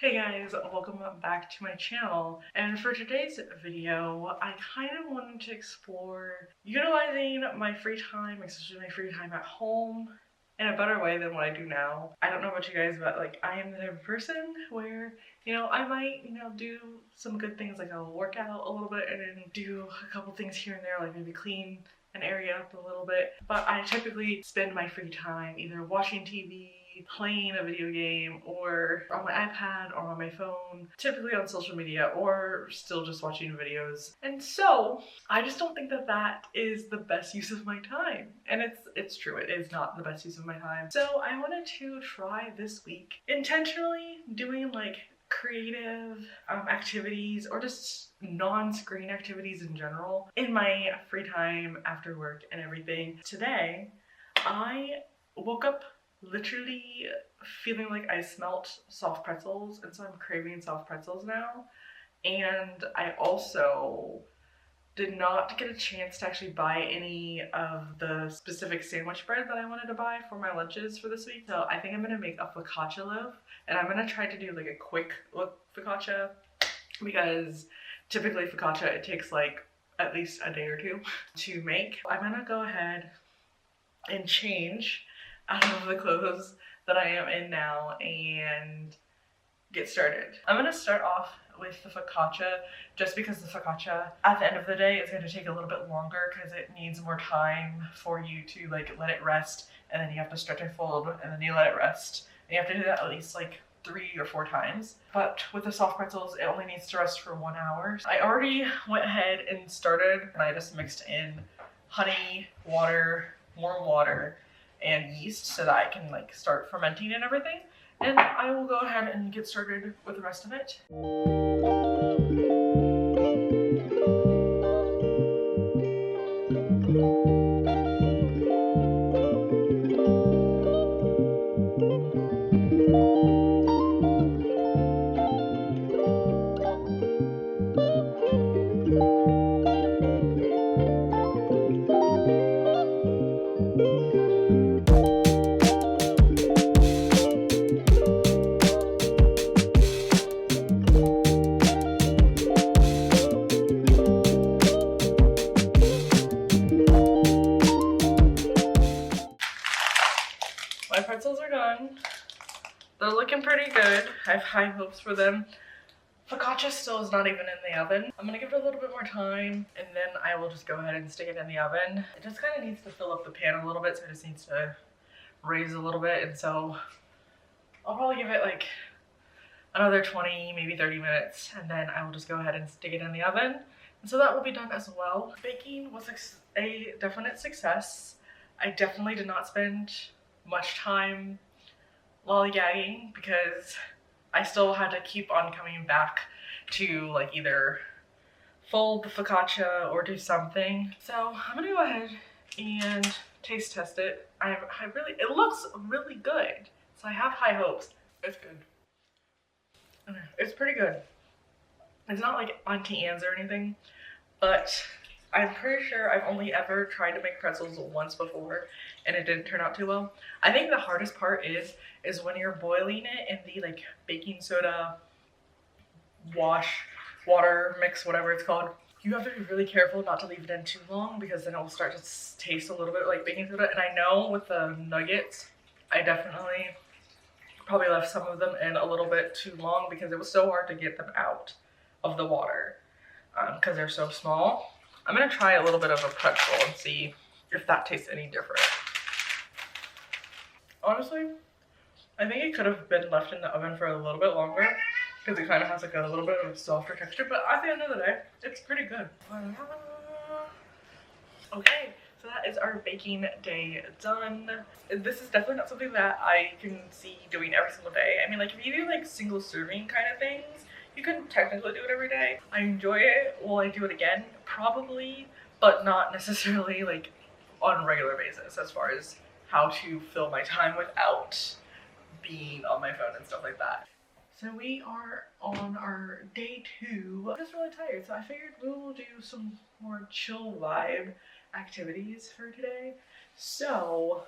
Hey guys, welcome back to my channel. And for today's video, I kind of wanted to explore utilizing my free time, especially my free time at home, in a better way than what I do now. I don't know about you guys, but like I am the type of person where, I might, do some good things, like I'll work out a little bit and then do a couple things here and there, like maybe clean an area up a little bit. But I typically spend my free time either watching TV, playing a video game, or on my iPad or on my phone, typically on social media, or still just watching videos. And so I just don't think that that is the best use of my time. And it's true, it is not the best use of my time. So I wanted to try this week intentionally doing like creative activities or just non-screen activities in general in my free time after work and everything. Today I woke up literally feeling like I smelt soft pretzels, and so I'm craving soft pretzels now. And I also did not get a chance to actually buy any of the specific sandwich bread that I wanted to buy for my lunches for this week. So I think I'm gonna make a focaccia loaf, and I'm gonna try to do like a quick focaccia, because typically focaccia, it takes like at least a day or two to make. I'm gonna go ahead and change out of the clothes that I am in now and get started. I'm gonna start off with the focaccia just because the focaccia at the end of the day is going to take a little bit longer because it needs more time for you to like let it rest, and then you have to stretch and fold, and then you let it rest, and you have to do that at least like 3 or 4 times. But with the soft pretzels, it only needs to rest for 1 hour. I already went ahead and started, and I just mixed in honey, water, warm water, and yeast so that I can like start fermenting and everything. And I will go ahead and get started with the rest of it. My pretzels are done. They're looking pretty good. I have high hopes for them. Focaccia still is not even in the oven. I'm gonna give it a little bit more time, and then I will just go ahead and stick it in the oven. It just kind of needs to fill up the pan a little bit, so it just needs to raise a little bit, and so I'll probably give it like another 20, maybe 30 minutes, and then I will just go ahead and stick it in the oven. And so that will be done as well. Baking was a definite success. I definitely did not spend much time lollygagging because I still had to keep on coming back to like either fold the focaccia or do something. So I'm gonna go ahead and taste test it. It looks really good. So I have high hopes. It's good. Okay, it's pretty good. It's not like Auntie Anne's or anything, but I'm pretty sure I've only ever tried to make pretzels once before and it didn't turn out too well. I think the hardest part is when you're boiling it in the like baking soda water mix, whatever it's called. You have to be really careful not to leave it in too long, because then it will start to taste a little bit like baking soda. And I know with the nuggets, I definitely probably left some of them in a little bit too long because it was so hard to get them out of the water because they're so small. I'm gonna try a little bit of a pretzel and see if that tastes any different. Honestly, I think it could have been left in the oven for a little bit longer because it kind of has like a little bit of a softer texture, but at the end of the day, it's pretty good. Okay, so that is our baking day done. This is definitely not something that I can see doing every single day. I mean, like if you do like single serving kind of things, you can technically do it every day. I enjoy it. Will I do it again? Probably, but not necessarily like on a regular basis as far as how to fill my time without being on my phone and stuff like that. So we are on our day 2. I'm just really tired, so I figured we will do some more chill vibe activities for today. So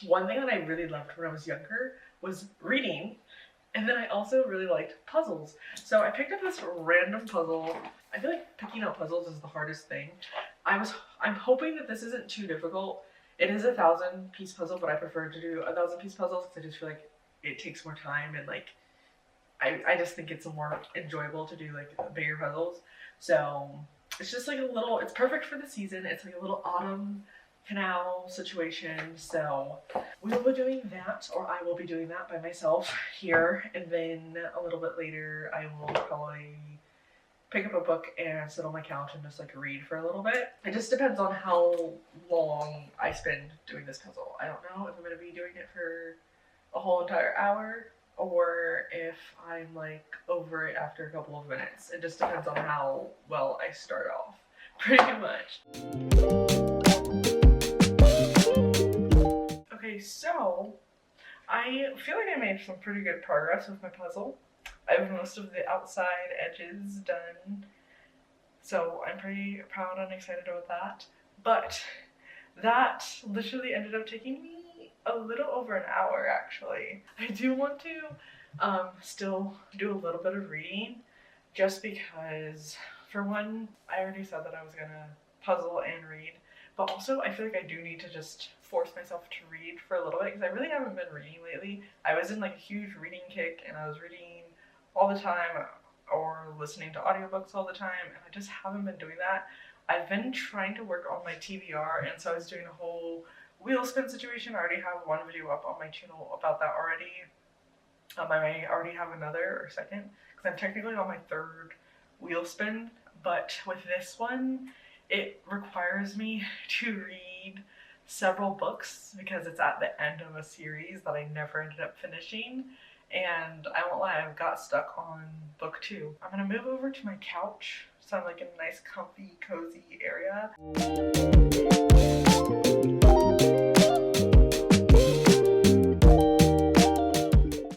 one thing that I really loved when I was younger was reading. And then I also really liked puzzles. So I picked up this random puzzle. I feel like picking out puzzles is the hardest thing. I'm hoping that this isn't too difficult. It is a 1,000-piece puzzle, but I prefer to do 1,000-piece puzzles because I just feel like it takes more time and like I just think it's more enjoyable to do like bigger puzzles. So it's just like a little, it's perfect for the season. It's like a little autumn canal situation. So we will be doing that, or I will be doing that by myself here. And then a little bit later, I will probably pick up a book and sit on my couch and just like read for a little bit. It just depends on how long I spend doing this puzzle. I don't know if I'm going to be doing it for a whole entire hour or if I'm like over it after a couple of minutes. It just depends on how well I start off, pretty much. Okay, so I feel like I made some pretty good progress with my puzzle. I have most of the outside edges done, so I'm pretty proud and excited about that. But that literally ended up taking me a little over an hour, actually. I do want to still do a little bit of reading, just because, for one, I already said that I was gonna puzzle and read, but also I feel like I do need to just force myself to read for a little bit, because I really haven't been reading lately. I was in like a huge reading kick, and I was reading all the time or listening to audiobooks all the time, and I just haven't been doing that. I've been trying to work on my TBR, and so I was doing a whole wheel spin situation. I already have one video up on my channel about that already. I may already have another or second, because I'm technically on my third wheel spin, but with this one, it requires me to read several books because it's at the end of a series that I never ended up finishing. And I won't lie, I got stuck on book 2. I'm gonna move over to my couch, so I'm like in a nice, comfy, cozy area.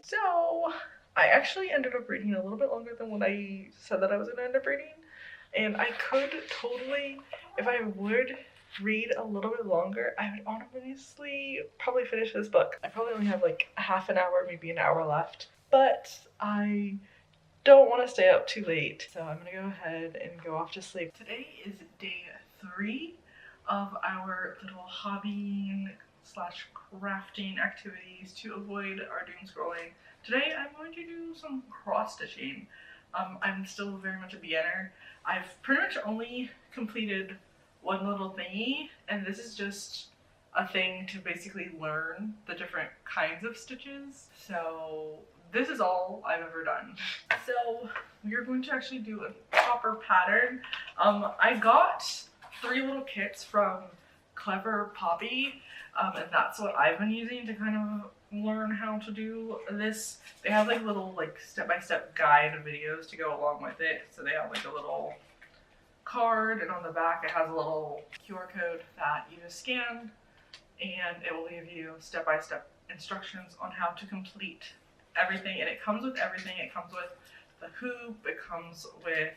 So I actually ended up reading a little bit longer than what I said that I was gonna end up reading. And I could totally, if I would read a little bit longer, I would honestly probably finish this book. I probably only have like a half an hour, maybe an hour left, but I don't want to stay up too late, so I'm gonna go ahead and go off to sleep. Today is day 3 of our little hobbying slash crafting activities to avoid our doom scrolling. Today I'm going to do some cross stitching. I'm still very much a beginner. I've pretty much only completed one little thingy, and this is just a thing to basically learn the different kinds of stitches. So this is all I've ever done. So we're going to actually do a proper pattern. I got 3 little kits from Clever Poppy, and that's what I've been using to kind of learn how to do this. They have like little like step-by-step guide videos to go along with it. So they have like a little card, and on the back it has a little QR code that you just scan, and it will give you step-by-step instructions on how to complete everything. And it comes with everything. It comes with the hoop, it comes with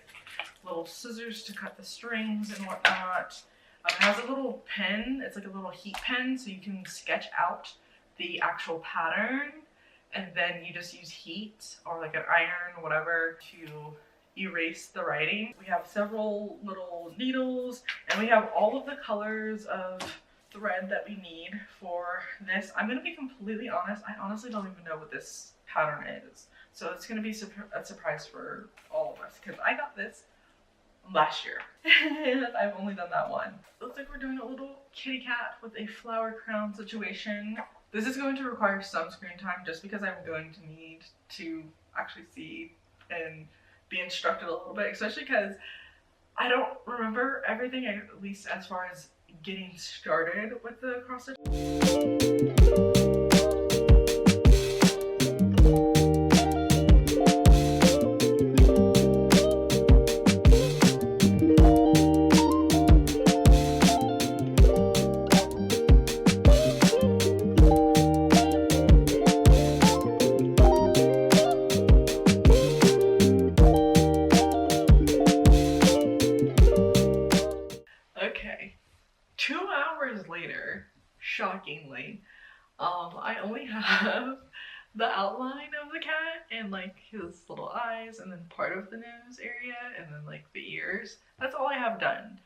little scissors to cut the strings and whatnot. It has a little pen. It's like a little heat pen, so you can sketch out the actual pattern, and then you just use heat or like an iron, whatever, to erase the writing. We have several little needles, and we have all of the colors of thread that we need for this. I'm gonna be completely honest, I honestly don't even know what this pattern is. So it's gonna be a surprise for all of us, because I got this last year and I've only done that one. Looks like we're doing a little kitty cat with a flower crown situation. This is going to require some screen time just because I'm going to need to actually see and be instructed a little bit, especially because I don't remember everything, at least as far as getting started with the cross stitch. Okay, 2 hours later, shockingly, I only have the outline of the cat and like his little eyes and then part of the nose area and then like the ears. That's all I have done.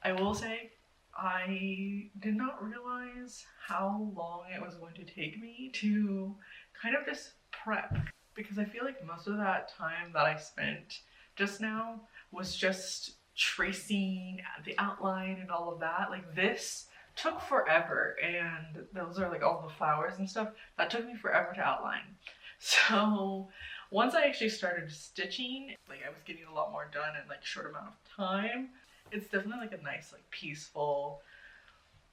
I will say I did not realize how long it was going to take me to kind of just prep, because I feel like most of that time that I spent just now was just tracing the outline and all of that. Like this took forever, and those are like all the flowers and stuff. That took me forever to outline. So once I actually started stitching, like I was getting a lot more done in like a short amount of time. It's definitely like a nice, like peaceful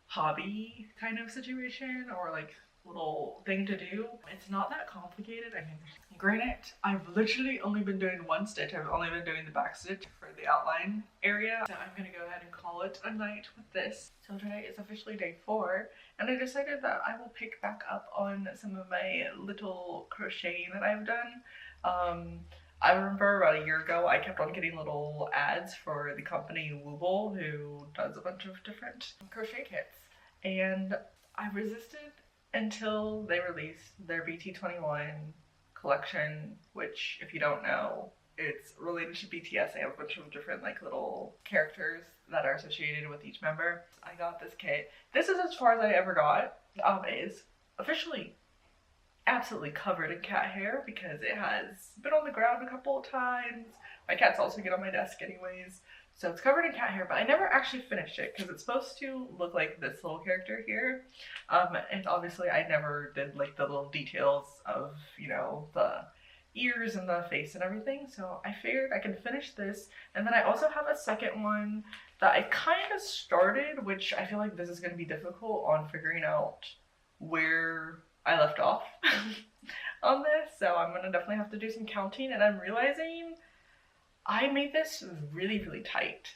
hobby kind of situation, or like little thing to do. It's not that complicated. I mean, granted, I've literally only been doing one stitch. I've only been doing the back stitch for the outline area. So I'm gonna go ahead and call it a night with this. So today is officially day 4, and I decided that I will pick back up on some of my little crocheting that I've done. I remember about a year ago, I kept on getting little ads for the company Wooble, who does a bunch of different crochet kits. And I resisted until they released their BT21 collection, which, if you don't know, it's related to BTS. They have a bunch of different like little characters that are associated with each member. I got this kit. This is as far as I ever got. It is officially absolutely covered in cat hair because it has been on the ground a couple of times. My cats also get on my desk anyways. So it's covered in cat hair, but I never actually finished it because it's supposed to look like this little character here. And obviously I never did like the little details of, you know, the ears and the face and everything. So I figured I can finish this. And then I also have a second one that I kind of started, which I feel like this is going to be difficult on figuring out where I left off on this. So I'm going to definitely have to do some counting, and I'm realizing I made this really, really tight.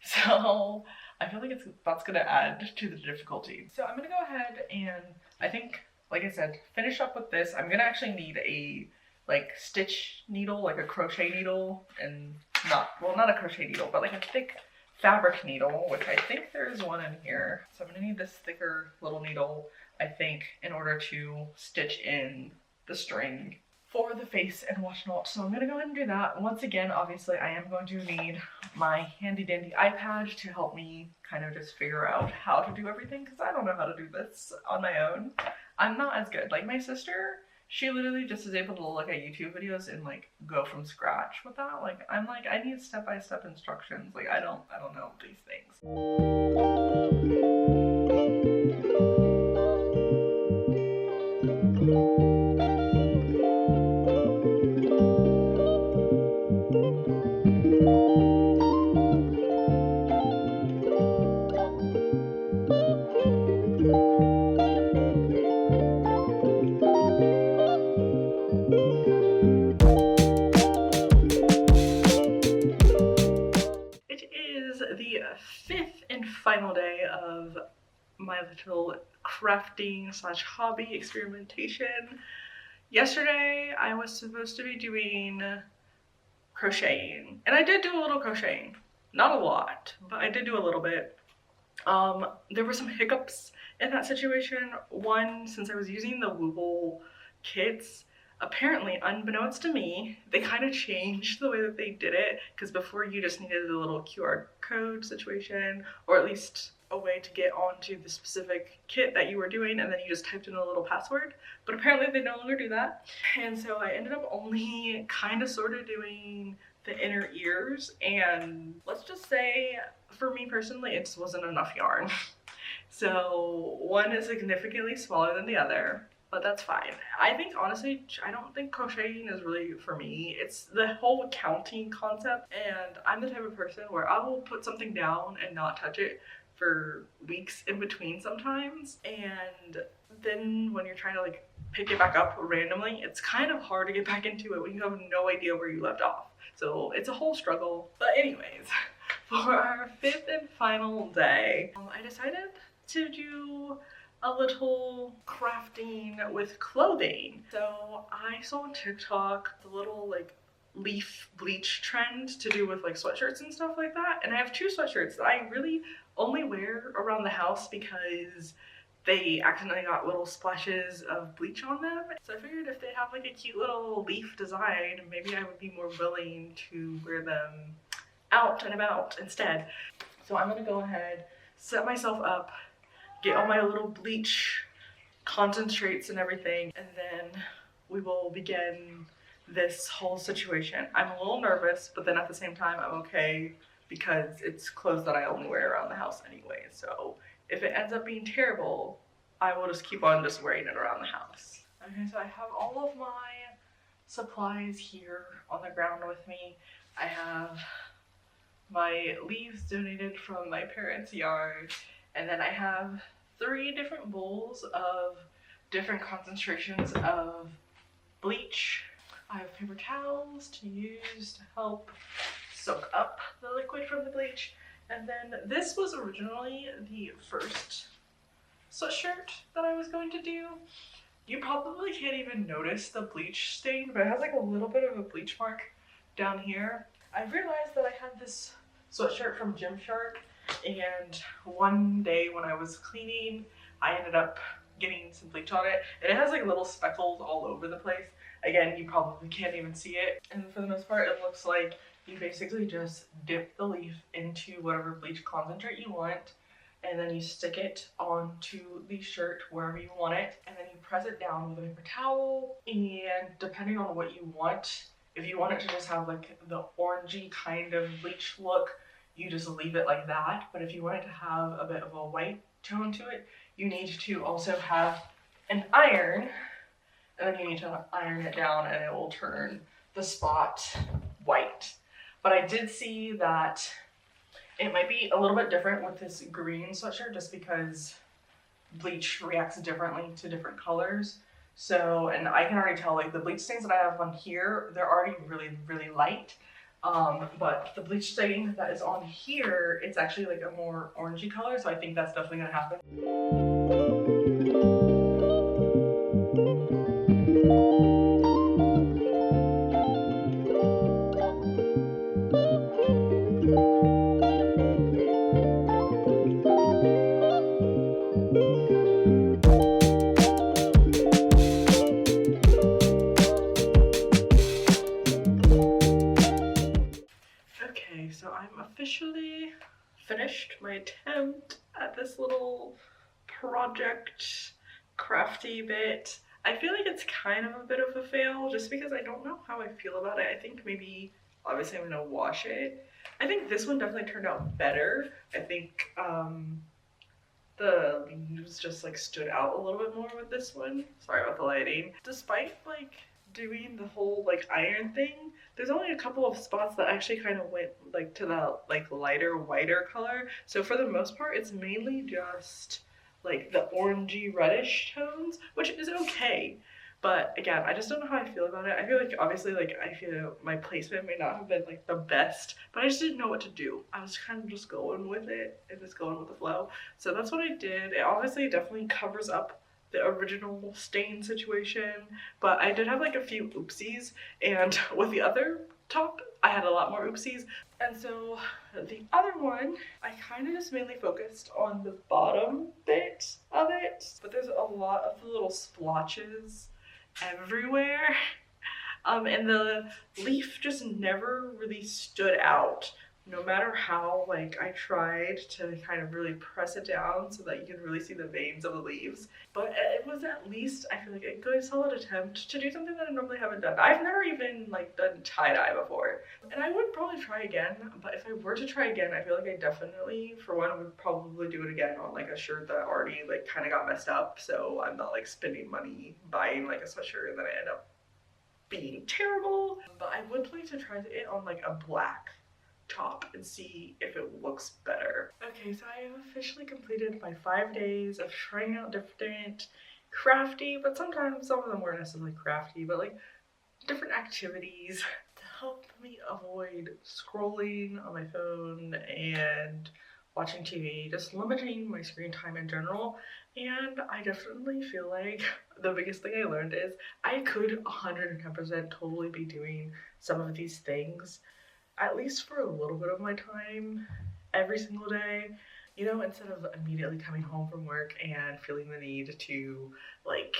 So I feel like that's going to add to the difficulty. So I'm going to go ahead and I think, like I said, finish up with this. I'm going to actually need a like stitch needle, like a crochet needle, and not a crochet needle, but like a thick fabric needle, which I think there's one in here. So I'm going to need this thicker little needle, I think, in order to stitch in the string for the face and whatnot. So I'm going to go ahead and do that. Once again, obviously, I am going to need my handy dandy iPad to help me kind of just figure out how to do everything, because I don't know how to do this on my own. I'm not as good. Like my sister, she literally just is able to look at YouTube videos and like go from scratch with that. Like I'm like, I need step-by-step instructions. Like I don't know these things. Final day of my little crafting / hobby experimentation. Yesterday I was supposed to be doing crocheting, and I did do a little crocheting. Not a lot, but I did do a little bit. There were some hiccups in that situation. One, since I was using the Wooble kits, apparently, unbeknownst to me, they kind of changed the way that they did it, because before you just needed a little QR code situation, or at least a way to get onto the specific kit that you were doing, and then you just typed in a little password. But apparently they no longer do that. And so I ended up only kind of sort of doing the inner ears, and let's just say, for me personally, it just wasn't enough yarn. So one is significantly smaller than the other, but that's fine. I think, honestly, I don't think crocheting is really for me. It's the whole counting concept, and I'm the type of person where I will put something down and not touch it for weeks in between sometimes, and then when you're trying to like pick it back up randomly, it's kind of hard to get back into it when you have no idea where you left off. So it's a whole struggle. But anyways, for our 5th and final day, I decided to do a little crafting with clothing. So I saw on TikTok the little like leaf bleach trend to do with like sweatshirts and stuff like that, and I have 2 sweatshirts that I really only wear around the house because they accidentally got little splashes of bleach on them. So I figured if they have like a cute little leaf design, maybe I would be more willing to wear them out and about instead. So I'm gonna go ahead, set myself up, get all my little bleach concentrates and everything, and then we will begin this whole situation. I'm a little nervous, but then at the same time I'm okay because it's clothes that I only wear around the house anyway. So if it ends up being terrible, I will just keep on just wearing it around the house. Okay, so I have all of my supplies here on the ground with me. I have my leaves donated from my parents' yard, and then I have 3 different bowls of different concentrations of bleach. I have paper towels to use to help soak up the liquid from the bleach. And then this was originally the first sweatshirt that I was going to do. You probably can't even notice the bleach stain, but it has like a little bit of a bleach mark down here. I realized that I had this sweatshirt from Gymshark, and one day when I was cleaning, I ended up getting some bleach on it, and it has like little speckles all over the place. Again, you probably can't even see it, and for the most part it looks like you basically just dip the leaf into whatever bleach concentrate you want, and then you stick it onto the shirt wherever you want it, and then you press it down with a paper towel, and depending on what you want, if you want it to just have like the orangey kind of bleach look, you just leave it like that. But if you want it to have a bit of a white tone to it, you need to also have an iron, and then you need to iron it down and it will turn the spot white. But I did see that it might be a little bit different with this green sweatshirt just because bleach reacts differently to different colors. So, and I can already tell like the bleach stains that I have on here, they're already really, really light. But the bleach stain that is on here, it's actually like a more orangey color. So I think that's definitely gonna happen. Okay, so I'm officially finished my attempt at this little project crafty bit. I feel like it's kind of a bit of a fail just because I don't know how I feel about it. I think maybe, obviously I'm gonna wash it. I think this one definitely turned out better. I think the leaves just like stood out a little bit more with this one. Sorry about the lighting. Despite like doing the whole like iron thing, there's only a couple of spots that actually kind of went like to the like lighter whiter color. So for the most part it's mainly just like the orangey reddish tones, which is okay. But again, I just don't know how I feel about it. I feel like obviously like I feel my placement may not have been like the best, but I just didn't know what to do. I was kind of just going with it and just going with the flow. So that's what I did. It obviously definitely covers up the original stain situation, but I did have like a few oopsies, and with the other top I had a lot more oopsies. And so the other one, I kind of just mainly focused on the bottom bit of it, but there's a lot of the little splotches everywhere. And the leaf just never really stood out, no matter how like I tried to kind of really press it down so that you can really see the veins of the leaves. But it was at least, I feel like, a good solid attempt to do something that I normally haven't done. I've never even like done tie-dye before, and I would probably try again, but if I were to try again, I feel like I definitely, for one, would probably do it again on like a shirt that already like kind of got messed up, so I'm not like spending money buying like a sweatshirt and then I end up being terrible. But I would like to try it on like a black top and see if it looks better. Okay, so I have officially completed my 5 days of trying out different crafty, but sometimes some of them weren't necessarily crafty, but like different activities to help me avoid scrolling on my phone and watching TV, just limiting my screen time in general. And I definitely feel like the biggest thing I learned is I could 110% totally be doing some of these things at least for a little bit of my time every single day. You know, instead of immediately coming home from work and feeling the need to like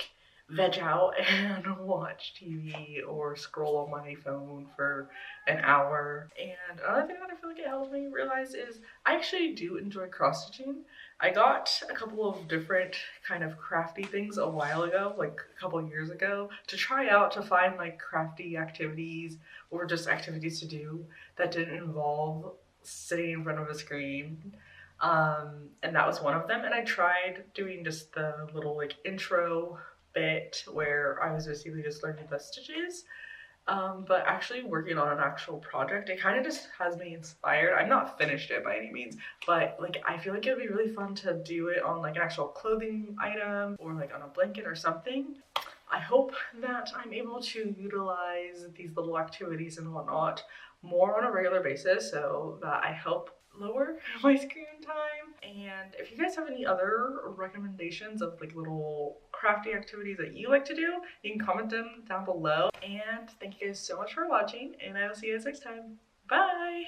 veg out and watch TV or scroll on my phone for an hour. And another thing that I feel like it helped me realize is I actually do enjoy cross stitching. I got a couple of different kind of crafty things a while ago, like a couple of years ago, to try out to find like crafty activities or just activities to do that didn't involve sitting in front of a screen. And that was one of them. And I tried doing just the little like intro bit where I was basically just learning the stitches. But actually working on an actual project, it kind of just has me inspired. I'm not finished it by any means, but like I feel like it would be really fun to do it on like an actual clothing item or like on a blanket or something. I hope that I'm able to utilize these little activities and whatnot more on a regular basis so that I help lower my screen time. And if you guys have any other recommendations of like little crafty activities that you like to do, you can comment them down below. And thank you guys so much for watching, and I will see you guys next time. Bye!